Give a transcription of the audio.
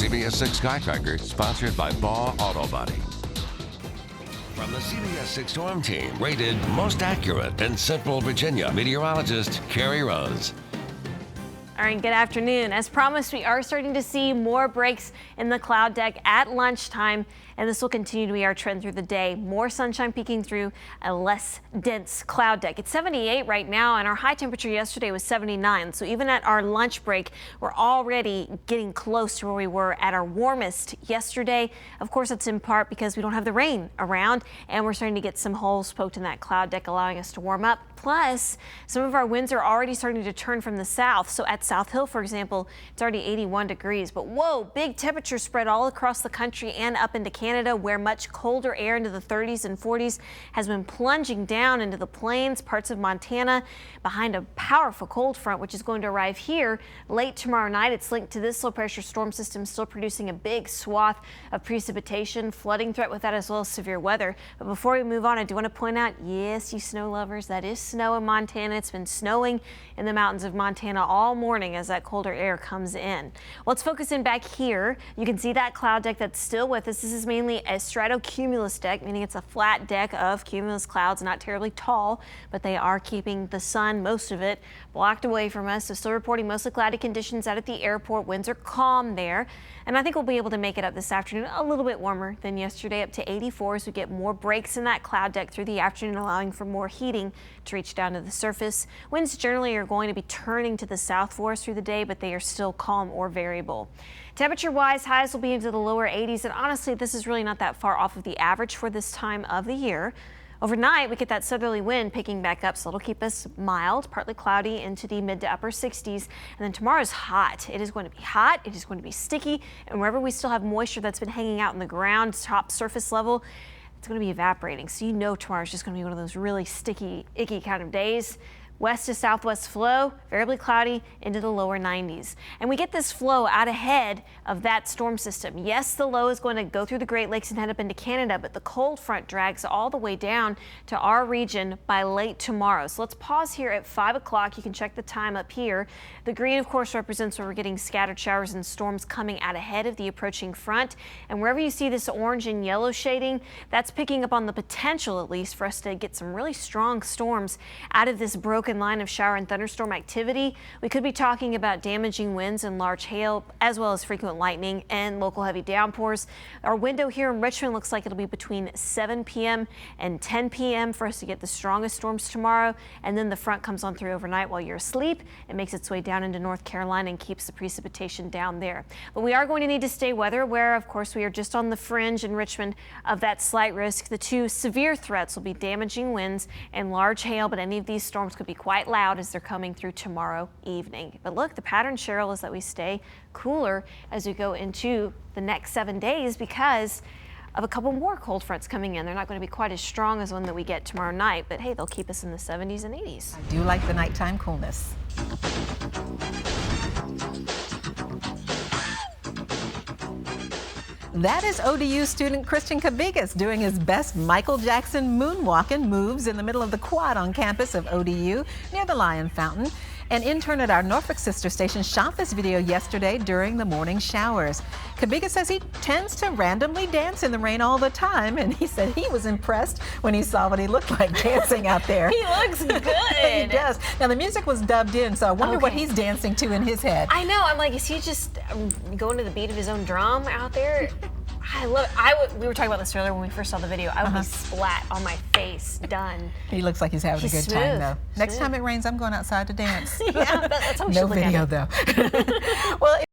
CBS 6 Sky Tracker, sponsored by Baugh Auto Body. From the CBS 6 Storm Team, rated most accurate in Central Virginia, meteorologist Carrie Rose. All right, good afternoon. As promised, we are starting to see more breaks in the cloud deck at lunchtime, and this will continue to be our trend through the day. More sunshine peeking through a less dense cloud deck. It's 78 right now, and our high temperature yesterday was 79. So even at our lunch break, we're already getting close to where we were at our warmest yesterday. Of course, it's in part because we don't have the rain around, and we're starting to get some holes poked in that cloud deck, allowing us to warm up. Plus, some of our winds are already starting to turn from the south. So at South Hill, for example, it's already 81 degrees. But whoa, big temperature spread all across the country and up into Canada, where much colder air into the 30s and 40s has been plunging down into the plains, parts of Montana, behind a powerful cold front, which is going to arrive here late tomorrow night. It's linked to this low pressure storm system, still producing a big swath of precipitation, flooding threat with that, as well as severe weather. But before we move on, I do want to point out, yes, you snow lovers, that is snow in Montana. It's been snowing in the mountains of Montana all morning as that colder air comes in. Well, let's focus in back here. You can see that cloud deck that's still with us. This is mainly a stratocumulus deck, meaning it's a flat deck of cumulus clouds, not terribly tall, but they are keeping the sun, most of it, blocked away from us. So still reporting mostly cloudy conditions out at the airport. Winds are calm there. And I think we'll be able to make it up this afternoon a little bit warmer than yesterday, up to 84 as we get more breaks in that cloud deck through the afternoon, allowing for more heating to reach down to the surface. Winds generally are going to be turning to the south for us through the day, but they are still calm or variable. Temperature-wise, highs will be into the lower 80s, and honestly, this is really not that far off of the average for this time of the year. Overnight, we get that southerly wind picking back up, so it'll keep us mild, partly cloudy into the mid to upper 60s. And then tomorrow's hot. It is going to be hot. It is going to be sticky. And wherever we still have moisture that's been hanging out in the ground, top surface level, it's going to be evaporating. So you know tomorrow's just going to be one of those really sticky, icky kind of days. West to southwest flow, variably cloudy into the lower 90s. And we get this flow out ahead of that storm system. Yes, the low is going to go through the Great Lakes and head up into Canada, but the cold front drags all the way down to our region by late tomorrow. So let's pause here at 5 o'clock. You can check the time up here. The green, of course, represents where we're getting scattered showers and storms coming out ahead of the approaching front. And wherever you see this orange and yellow shading, that's picking up on the potential, at least, for us to get some really strong storms out of this broken line of shower and thunderstorm activity. We could be talking about damaging winds and large hail, as well as frequent lightning and local heavy downpours. Our window here in Richmond looks like it'll be between 7 p.m. and 10 p.m. for us to get the strongest storms tomorrow. And then the front comes on through overnight while you're asleep. It makes its way down into North Carolina and keeps the precipitation down there. But we are going to need to stay weather aware. Of course, we are just on the fringe in Richmond of that slight risk. The two severe threats will be damaging winds and large hail, but any of these storms could be quite loud as they're coming through tomorrow evening. But look, the pattern, Cheryl, is that we stay cooler as we go into the next 7 days because of a couple more cold fronts coming in. They're not going to be quite as strong as one that we get tomorrow night, but hey, they'll keep us in the 70s and 80s. I do like the nighttime coolness. That is ODU student Christian Cabigas doing his best Michael Jackson moonwalking moves in the middle of the quad on campus of ODU near the Lion Fountain. An intern at our Norfolk sister station shot this video yesterday during the morning showers. Cabigas says he tends to randomly dance in the rain all the time, and he said he was impressed when he saw what he looked like dancing out there. He looks good. He does. Now the music was dubbed in, so I wonder what he's dancing to in his head. I know. I'm like, is he just going to the beat of his own drum out there? We were talking about this earlier when we first saw the video. I would be splat on my face, done. He looks like he's having a good time, though. Next time it rains, I'm going outside to dance. Yeah, that's how we no should look video, at it. though. Well.